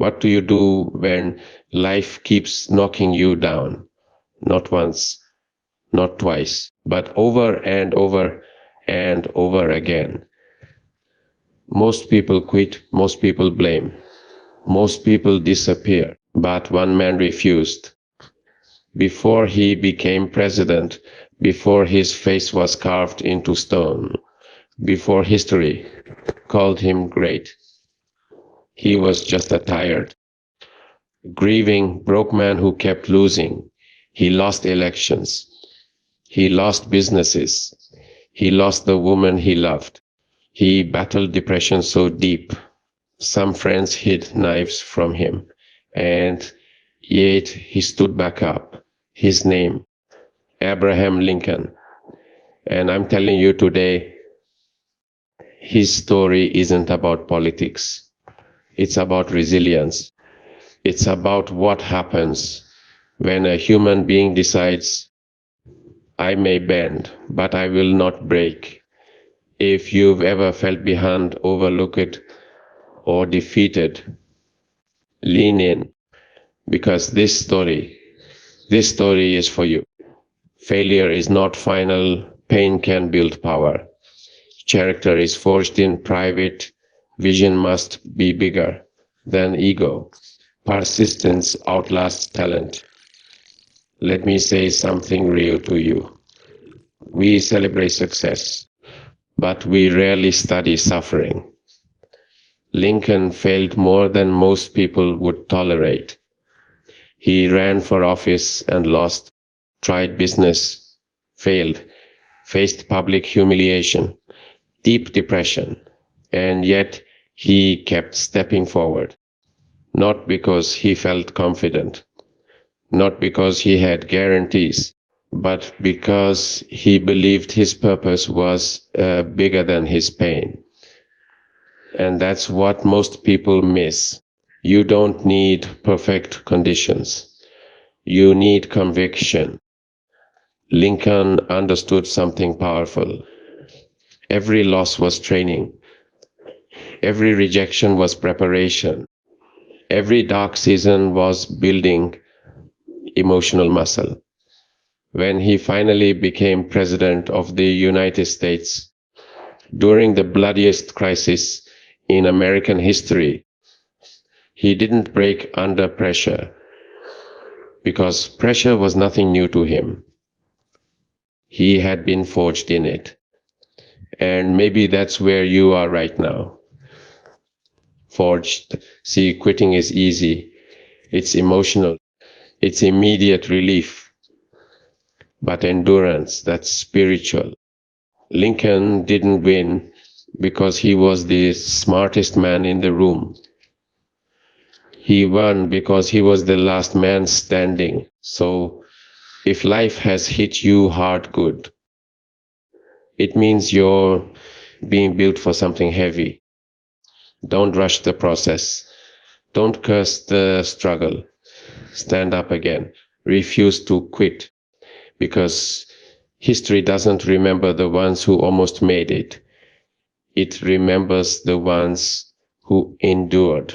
What do you do when life keeps knocking you down? Not once, not twice, but over and over and over again. Most people quit, most people blame, most people disappear, but one man refused. Before he became president, before his face was carved into stone, before history called him great, he was just a tired, grieving, broke man who kept losing. He lost elections. He lost businesses. He lost the woman he loved. He battled depression so deep. Some friends hid knives from him. And yet he stood back up. His name, Abraham Lincoln. And I'm telling you today, his story isn't about politics. It's about resilience. It's about what happens when a human being decides, I may bend, but I will not break. If you've ever felt behind, overlooked, or defeated, lean in, because this story is for you. Failure is not final. Pain can build power. Character is forged in private. Vision must be bigger than ego. Persistence outlasts talent. Let me say something real to you. We celebrate success, but we rarely study suffering. Lincoln failed more than most people would tolerate. He ran for office and lost, tried business, failed, faced public humiliation, deep depression, and yet he kept stepping forward. Not because he felt confident, not because he had guarantees, but because he believed his purpose was bigger than his pain. And that's what most people miss. You don't need perfect conditions. You need conviction. Lincoln understood something powerful. Every loss was training. Every rejection was preparation. Every dark season was building emotional muscle. When he finally became president of the United States, during the bloodiest crisis in American history, he didn't break under pressure, because pressure was nothing new to him. He had been forged in it. And maybe that's where you are right now. Forged. See, quitting is easy. It's emotional. It's immediate relief. But endurance, that's spiritual. Lincoln didn't win because he was the smartest man in the room. He won because he was the last man standing. So if life has hit you hard good, it means you're being built for something heavy. Don't rush the process. Don't curse the struggle. Stand up again. Refuse to quit, because history doesn't remember the ones who almost made it. It remembers the ones who endured.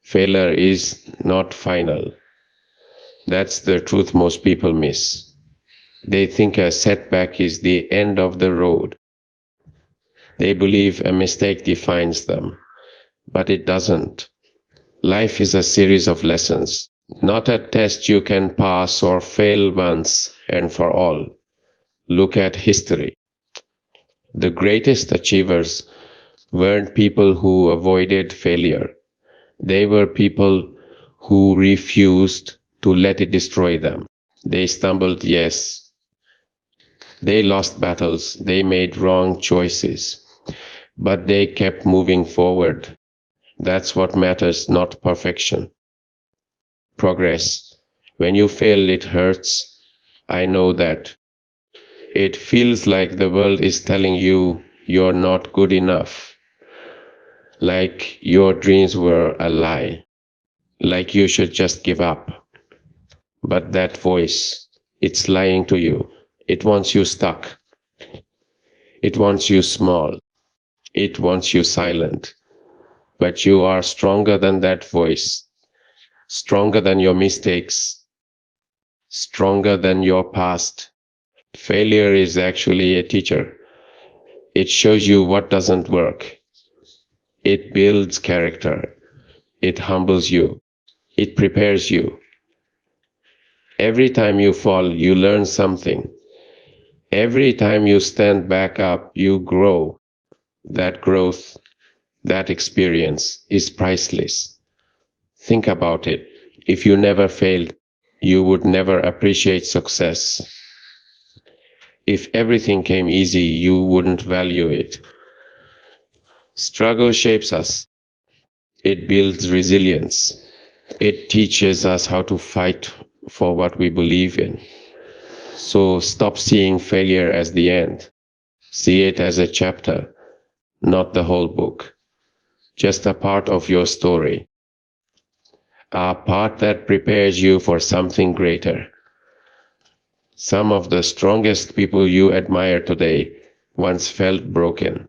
Failure is not final. That's the truth most people miss. They think a setback is the end of the road. They believe a mistake defines them, but it doesn't. Life is a series of lessons, not a test you can pass or fail once and for all. Look at history. The greatest achievers weren't people who avoided failure. They were people who refused to let it destroy them. They stumbled, yes. They lost battles. They made wrong choices. But they kept moving forward. That's what matters, not perfection. Progress. When you fail, it hurts. I know that. It feels like the world is telling you you're not good enough. Like your dreams were a lie. Like you should just give up. But that voice, it's lying to you. It wants you stuck. It wants you small. It wants you silent. but you are stronger than that voice, stronger than your mistakes, stronger than your past. Failure is actually a teacher. It shows you what doesn't work. It builds character. It humbles you. It prepares you. Every time you fall, you learn something. Every time you stand back up, you grow. That growth, that experience is priceless. Think about it. If you never failed, you would never appreciate success. If everything came easy, you wouldn't value it. Struggle shapes us. It builds resilience. It teaches us how to fight for what we believe in. So stop seeing failure as the end. See it as a chapter, not the whole book. Just a part of your story. A part that prepares you for something greater. Some of the strongest people you admire today once felt broken.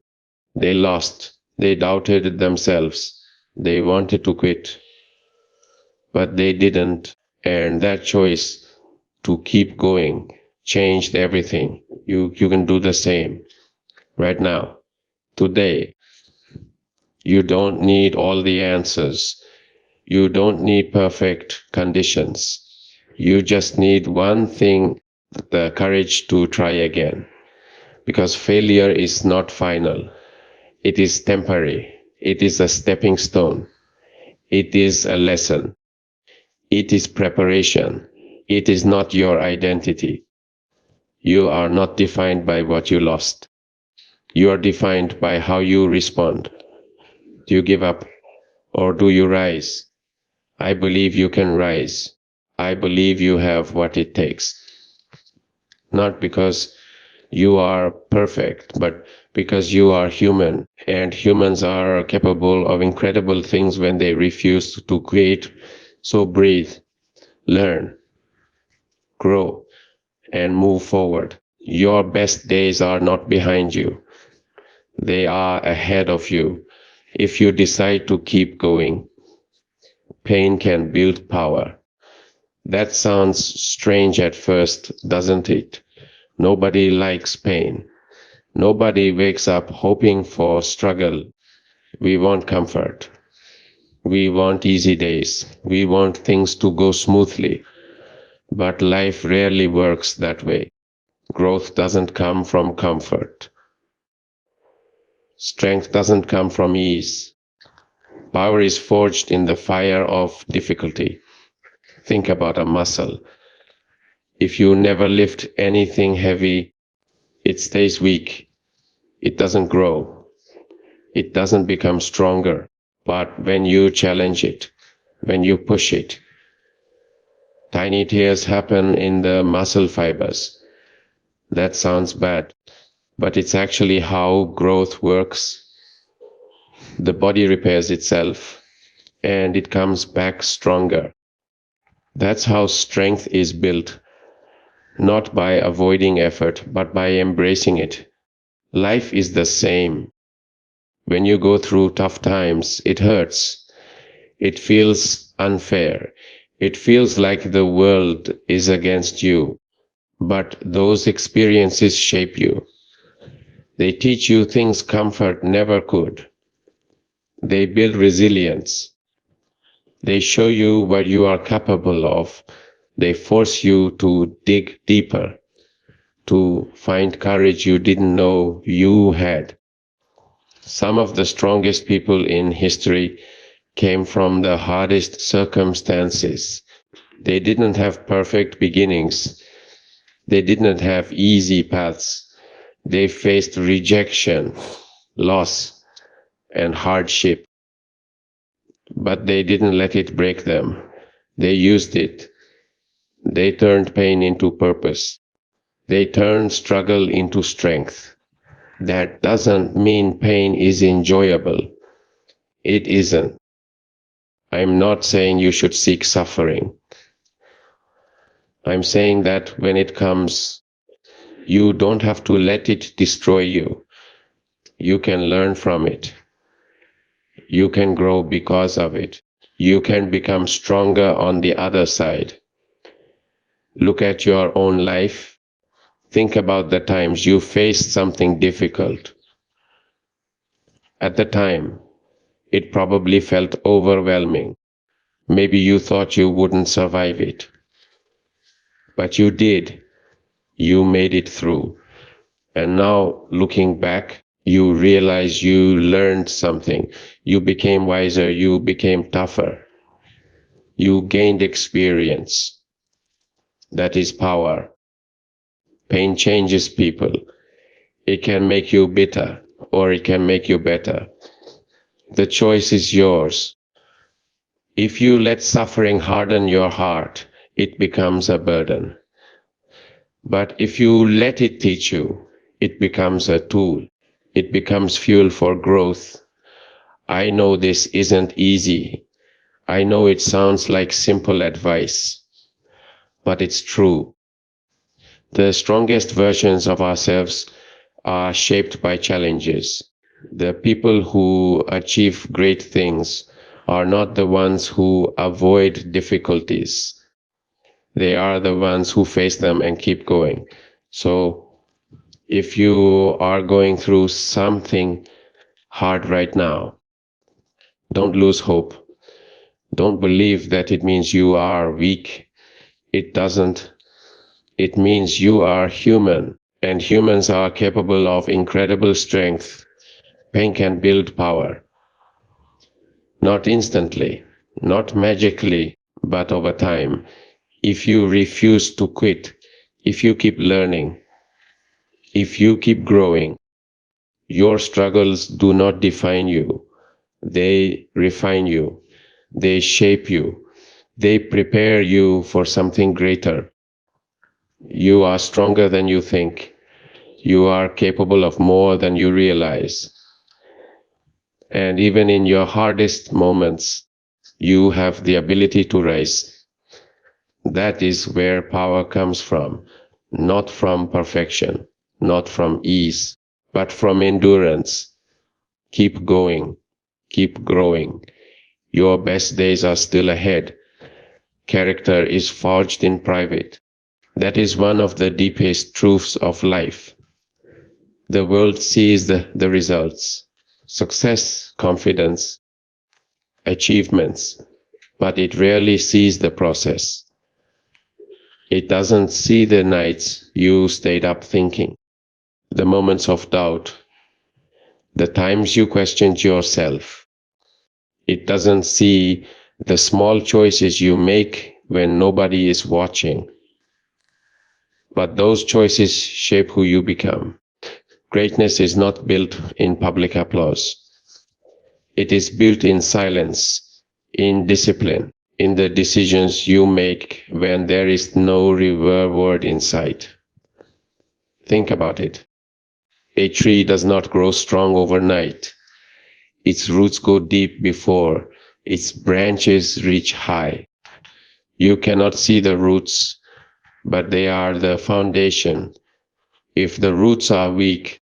They lost. They doubted themselves. They wanted to quit. But they didn't. And that choice to keep going changed everything. You can do the same right now, today. You don't need all the answers. You don't need perfect conditions. You just need one thing, the courage to try again. Because failure is not final. It is temporary. It is a stepping stone. It is a lesson. It is preparation. It is not your identity. You are not defined by what you lost. You are defined by how you respond. Do you give up or do you rise? I believe you can rise. I believe you have what it takes. Not because you are perfect, but because you are human, and humans are capable of incredible things when they refuse to create. So breathe, learn, grow, and move forward. Your best days are not behind you. They are ahead of you. If you decide to keep going, pain can build power. That sounds strange at first, doesn't it? Nobody likes pain. Nobody wakes up hoping for struggle. We want comfort. We want easy days. We want things to go smoothly. But life rarely works that way. Growth doesn't come from comfort. Strength doesn't come from ease. Power is forged in the fire of difficulty. Think about a muscle. If you never lift anything heavy, it stays weak. It doesn't grow. It doesn't become stronger. But when you challenge it, when you push it, tiny tears happen in the muscle fibers. That sounds bad, but it's actually how growth works. The body repairs itself, and it comes back stronger. That's how strength is built, not by avoiding effort, but by embracing it. Life is the same. When you go through tough times, it hurts. It feels unfair. It feels like the world is against you. But those experiences shape you. They teach you things comfort never could. They build resilience. They show you what you are capable of. They force you to dig deeper, to find courage you didn't know you had. Some of the strongest people in history came from the hardest circumstances. They didn't have perfect beginnings. They didn't have easy paths. They faced rejection, loss, and hardship. But they didn't let it break them. They used it. They turned pain into purpose. They turned struggle into strength. That doesn't mean pain is enjoyable. It isn't. I'm not saying you should seek suffering. I'm saying that when it comes, you don't have to let it destroy you. You can learn from it. You can grow because of it. You can become stronger on the other side. Look at your own life. Think about the times you faced something difficult. At the time, it probably felt overwhelming. Maybe you thought you wouldn't survive it. But you did. You made it through. And now, looking back, you realize you learned something. You became wiser. You became tougher. You gained experience. That is power. Pain changes people. It can make you bitter, or it can make you better. The choice is yours. If you let suffering harden your heart, it becomes a burden. But if you let it teach you, it becomes a tool. It becomes fuel for growth. I know this isn't easy. I know it sounds like simple advice, but it's true. The strongest versions of ourselves are shaped by challenges. The people who achieve great things are not the ones who avoid difficulties. They are the ones who face them and keep going. So if you are going through something hard right now, don't lose hope. Don't believe that it means you are weak. It doesn't. It means you are human, and humans are capable of incredible strength. Pain can build power. Not instantly, not magically, but over time. If you refuse to quit, if you keep learning, if you keep growing, your struggles do not define you. They refine you. They shape you. They prepare you for something greater. You are stronger than you think. You are capable of more than you realize. And even in your hardest moments, you have the ability to rise. That is where power comes from, not from perfection, not from ease, but from endurance. Keep going, keep growing. Your best days are still ahead. Character is forged in private. That is one of the deepest truths of life. The world sees the results, success, confidence, achievements, but it rarely sees the process. It doesn't see the nights you stayed up thinking, the moments of doubt, the times you questioned yourself. It doesn't see the small choices you make when nobody is watching. But those choices shape who you become. Greatness is not built in public applause. It is built in silence, in discipline, in the decisions you make when there is no reward in sight. Think about it. A tree does not grow strong overnight. Its roots go deep before its branches reach high. You cannot see the roots, but they are the foundation. If the roots are weak,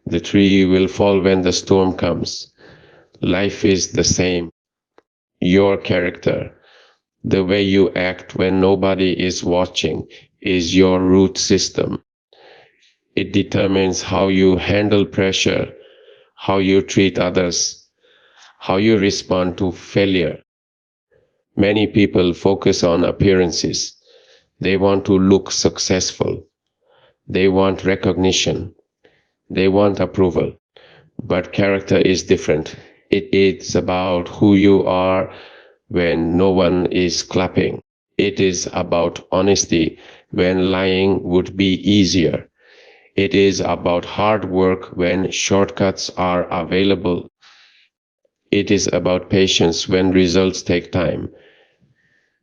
the tree will fall when the storm comes. Life is the same. Your character, the way you act when nobody is watching, is your root system. It determines how you handle pressure, how you treat others, how you respond to failure. Many people focus on appearances. They want to look successful. They want recognition. They want approval. But character is different. It is about who you are when no one is clapping. It is about honesty when lying would be easier. It is about hard work when shortcuts are available. It is about patience when results take time.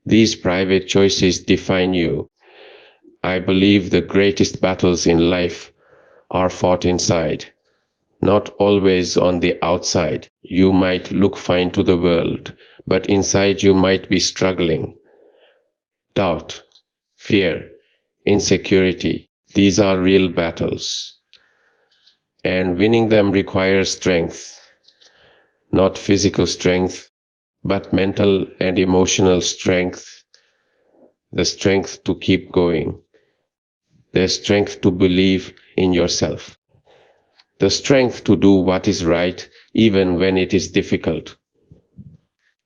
These private choices define you. I believe the greatest battles in life are fought inside, not always on the outside. You might look fine to the world, but inside you might be struggling. Doubt, fear, insecurity, these are real battles. And winning them requires strength. not physical strength, but mental and emotional strength, the strength to keep going, the strength to believe in yourself, the strength to do what is right even when it is difficult.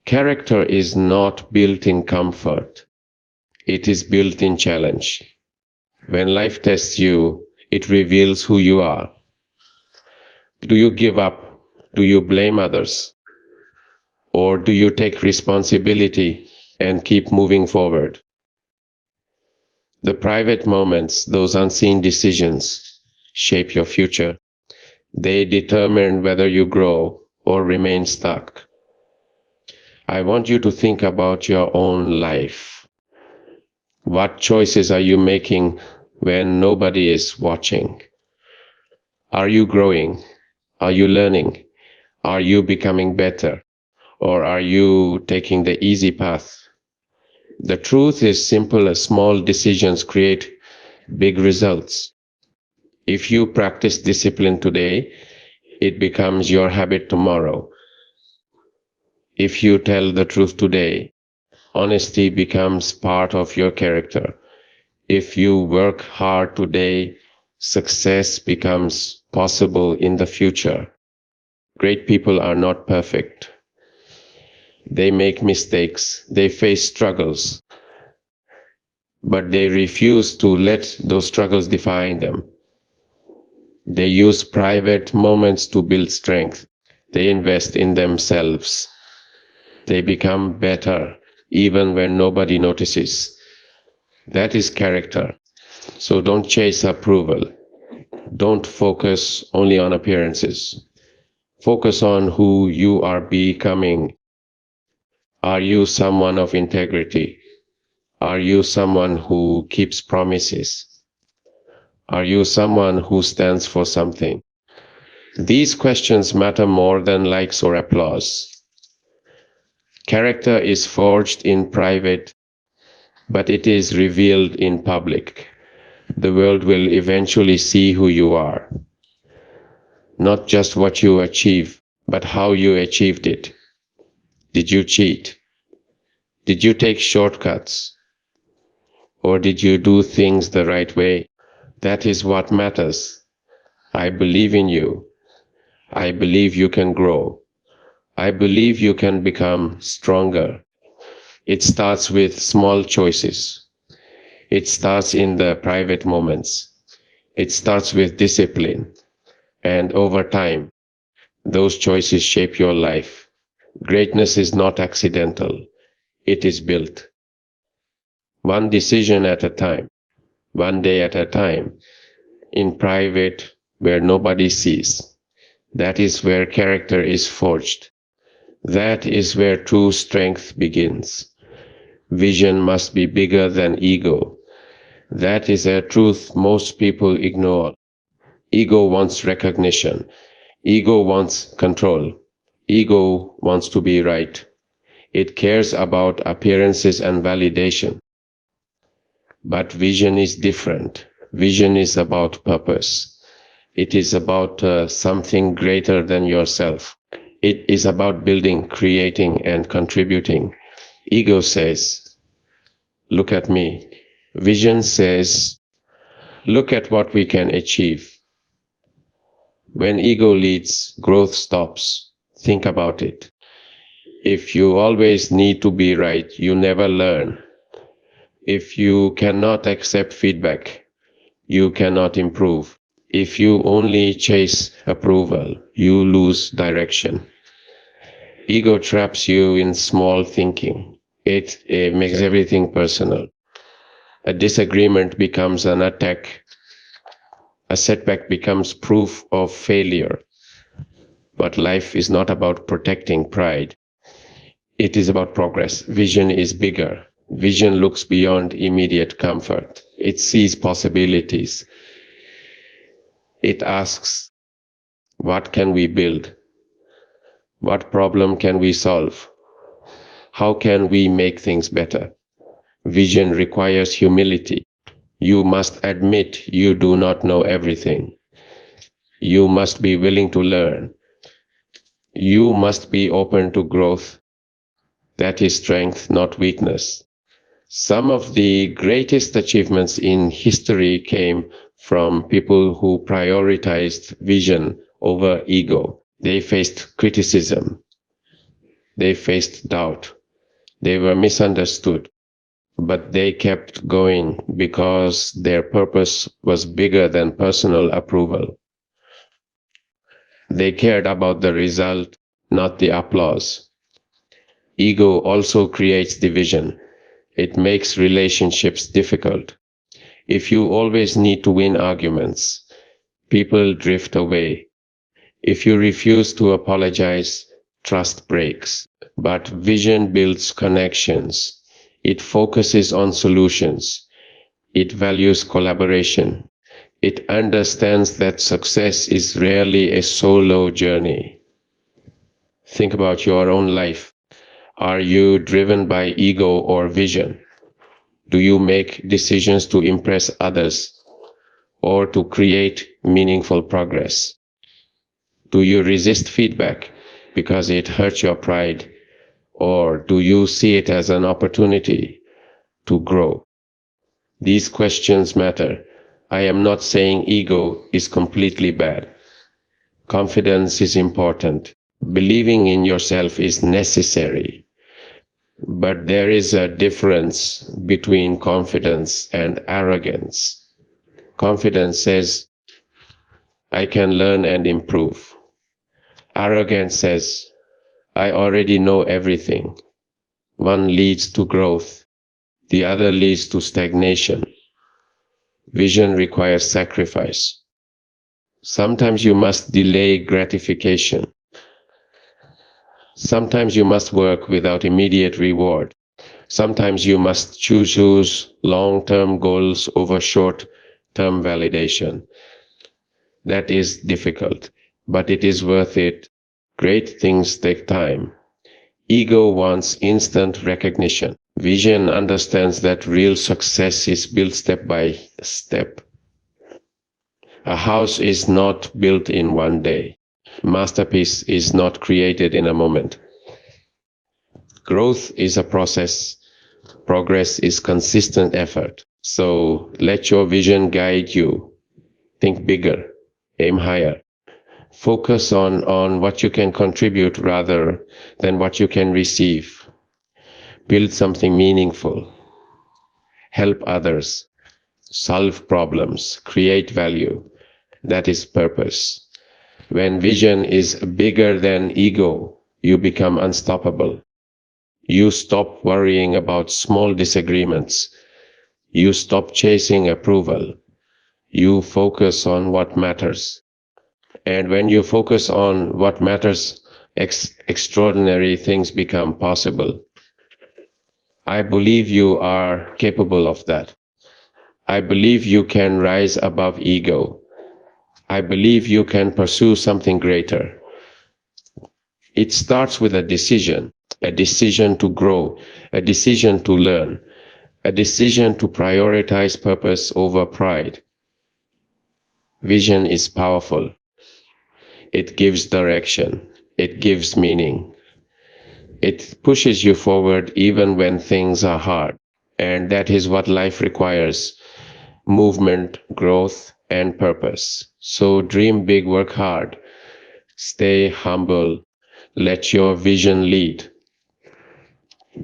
Character is not built in comfort, it is built in challenge. When life tests you, it reveals who you are. Do you give up? Do you blame others? Or do you take responsibility and keep moving forward? The private moments, those unseen decisions, shape your future. They determine whether you grow or remain stuck. I want you to think about your own life. What choices are you making when nobody is watching? Are you growing? Are you learning? Are you becoming better? Or are you taking the easy path? The truth is simple as small decisions create big results. If you practice discipline today, it becomes your habit tomorrow. If you tell the truth today, honesty becomes part of your character. If you work hard today, success becomes possible in the future. Great people are not perfect. They make mistakes, they face struggles, but they refuse to let those struggles define them. They use private moments to build strength. They invest in themselves. They become better even when nobody notices. That is character. So don't chase approval. Don't focus only on appearances. Focus on who you are becoming. Are you someone of integrity? Are you someone who keeps promises? Are you someone who stands for something? These questions matter more than likes or applause. Character is forged in private, but it is revealed in public. The world will eventually see who you are. Not just what you achieve, but how you achieved it. Did you cheat? Did you take shortcuts? Or did you do things the right way? That is what matters. I believe in you. I believe you can grow. I believe you can become stronger. It starts with small choices. It starts in the private moments. It starts with discipline. And over time, those choices shape your life. Greatness is not accidental. It is built. One decision at a time, one day at a time, in private, where nobody sees. That is where character is forged. That is where true strength begins. Vision must be bigger than ego. That is a truth most people ignore. Ego wants recognition. Ego wants control. Ego wants to be right. It cares about appearances and validation. But vision is different. Vision is about purpose. It is about something greater than yourself. It is about building, creating, and contributing. Ego says, look at me. Vision says, look at what we can achieve. When ego leads, growth stops. Think about it. If you always need to be right, you never learn. If you cannot accept feedback, you cannot improve. If you only chase approval, you lose direction. Ego traps you in small thinking. It makes everything personal. A disagreement becomes an attack. A setback becomes proof of failure. But life is not about protecting pride. It is about progress. Vision is bigger. Vision looks beyond immediate comfort. It sees possibilities. It asks, what can we build? What problem can we solve? How can we make things better? Vision requires humility. You must admit you do not know everything. You must be willing to learn. You must be open to growth. That is strength, not weakness. Some of the greatest achievements in history came from people who prioritized vision over ego. They faced criticism. They faced doubt. They were misunderstood. But they kept going because their purpose was bigger than personal approval. They cared about the result, not the applause. Ego also creates division. It makes relationships difficult. If you always need to win arguments, people drift away. If you refuse to apologize, trust breaks. But vision builds connections. It focuses on solutions. It values collaboration. It understands that success is rarely a solo journey. Think about your own life. Are you driven by ego or vision? Do you make decisions to impress others or to create meaningful progress? Do you resist feedback because it hurts your pride, or do you see it as an opportunity to grow? These questions matter. I am not saying ego is completely bad. Confidence is important. Believing in yourself is necessary. But there is a difference between confidence and arrogance. Confidence says, I can learn and improve. Arrogance says, I already know everything. One leads to growth. The other leads to stagnation. Vision requires sacrifice. Sometimes you must delay gratification. Sometimes you must work without immediate reward. Sometimes you must choose long-term goals over short-term validation. That is difficult, but it is worth it. Great things take time. Ego wants instant recognition. Vision understands that real success is built step by step. A house is not built in one day. Masterpiece is not created in a moment. Growth is a process. Progress is consistent effort. So let your vision guide you. Think bigger. Aim higher. Focus on what you can contribute rather than what you can receive. Build something meaningful. Help others. Solve problems. Create value. That is purpose. When vision is bigger than ego, you become unstoppable. You stop worrying about small disagreements. You stop chasing approval. You focus on what matters. And when you focus on what matters, extraordinary things become possible. I believe you are capable of that. I believe you can rise above ego. I believe you can pursue something greater. It starts with a decision to grow, a decision to learn, a decision to prioritize purpose over pride. Vision is powerful. It gives direction. It gives meaning. It pushes you forward even when things are hard. And that is what life requires: movement, growth, and purpose. So dream big, work hard, stay humble, let your vision lead.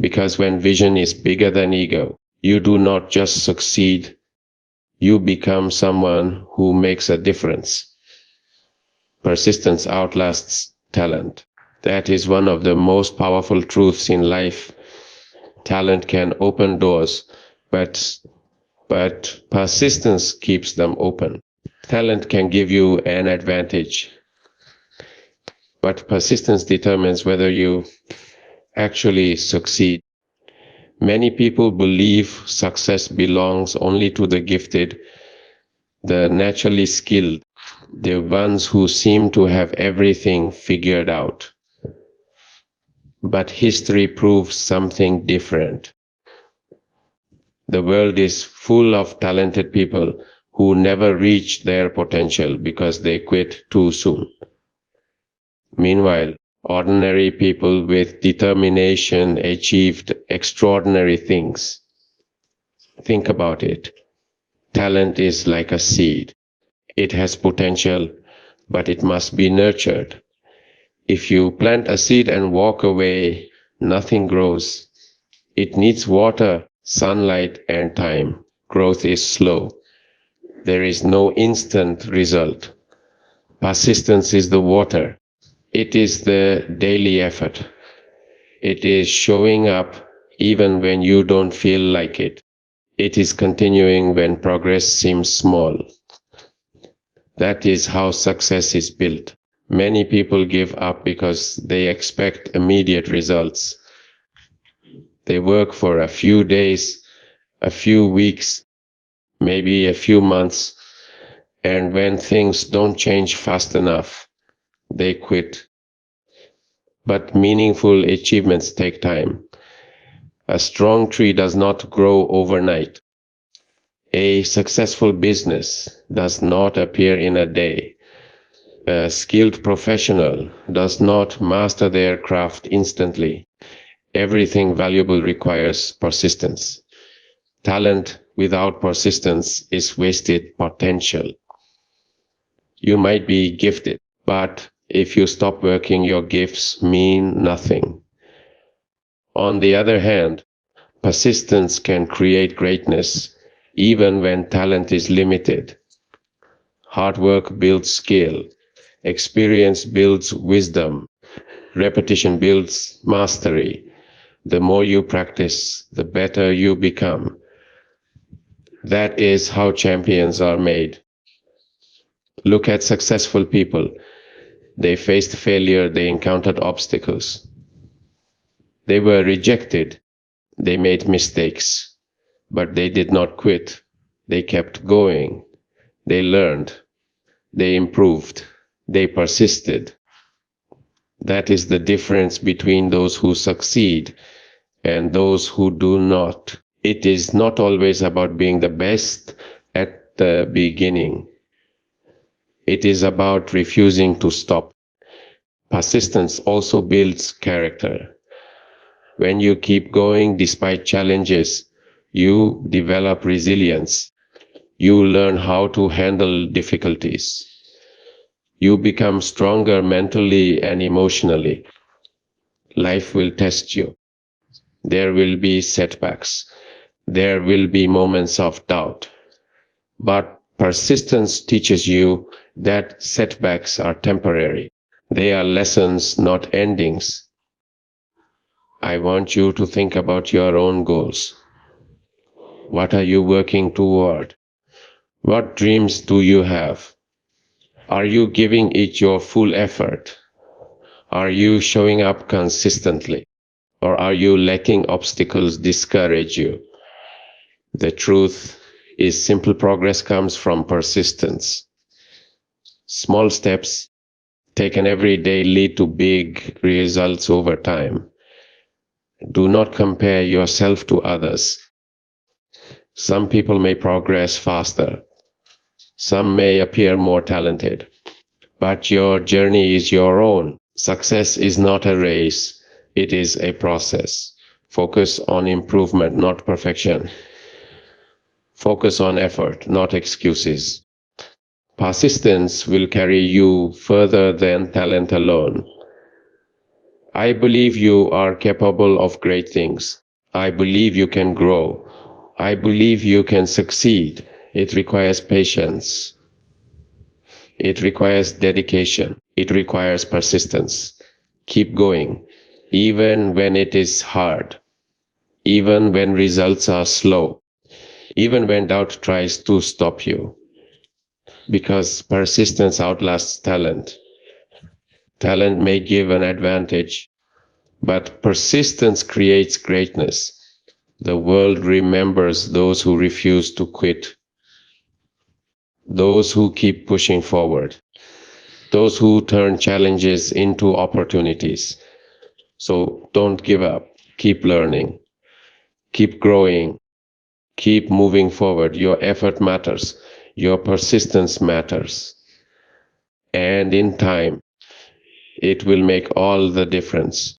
Because when vision is bigger than ego, you do not just succeed, you become someone who makes a difference. Persistence outlasts talent. That is one of the most powerful truths in life. Talent can open doors, but persistence keeps them open. Talent can give you an advantage, but persistence determines whether you actually succeed. Many people believe success belongs only to the gifted, the naturally skilled, the ones who seem to have everything figured out. But history proves something different. The world is full of talented people who never reached their potential because they quit too soon. Meanwhile, Ordinary people with determination achieved extraordinary things. Think about it. Talent is like a seed. It has potential, but it must be nurtured. If you plant a seed and walk away, nothing grows. It needs water, sunlight, and time. Growth is slow. There is no instant result. Persistence is the water. It is the daily effort. It is showing up even when you don't feel like it. It is continuing when progress seems small. That is how success is built. Many people give up because they expect immediate results. They work for a few days, a few weeks, maybe a few months, and when things don't change fast enough, they quit. But meaningful achievements take time. A strong tree does not grow overnight. A successful business does not appear in a day. A skilled professional does not master their craft instantly. Everything valuable requires persistence. Talent without persistence is wasted potential. You might be gifted, but if you stop working, your gifts mean nothing. On the other hand, persistence can create greatness, even when talent is limited. Hard work builds skill, experience builds wisdom, repetition builds mastery. The more you practice, the better you become. That is how champions are made. Look at successful people. They faced failure, they encountered obstacles. They were rejected, they made mistakes, but they did not quit. They kept going. They learned. They improved. They persisted. That is the difference between those who succeed and those who do not. It is not always about being the best at the beginning. It is about refusing to stop. Persistence also builds character. When you keep going despite challenges, you develop resilience. You learn how to handle difficulties. You become stronger mentally and emotionally. Life will test you. There will be setbacks. There will be moments of doubt. But persistence teaches you that setbacks are temporary. They are lessons, not endings. I want you to think about your own goals. What are you working toward? What dreams do you have? Are you giving it your full effort? Are you showing up consistently? Or are you letting obstacles discourage you? The truth is simple progress comes from persistence. Small steps taken every day lead to big results over time. Do not compare yourself to others. Some people may progress faster. Some may appear more talented. But your journey is your own. Success is not a race. It is a process. Focus on improvement, not perfection. Focus on effort, not excuses. Persistence will carry you further than talent alone. I believe you are capable of great things. I believe you can grow. I believe you can succeed. It requires patience. It requires dedication. It requires persistence. Keep going, even when it is hard, even when results are slow, even when doubt tries to stop you. Because persistence outlasts talent. Talent may give an advantage, but persistence creates greatness. The world remembers those who refuse to quit, those who keep pushing forward, those who turn challenges into opportunities. So don't give up. Keep learning. Keep growing. Keep moving forward. Your effort matters. Your persistence matters. And in time, it will make all the difference.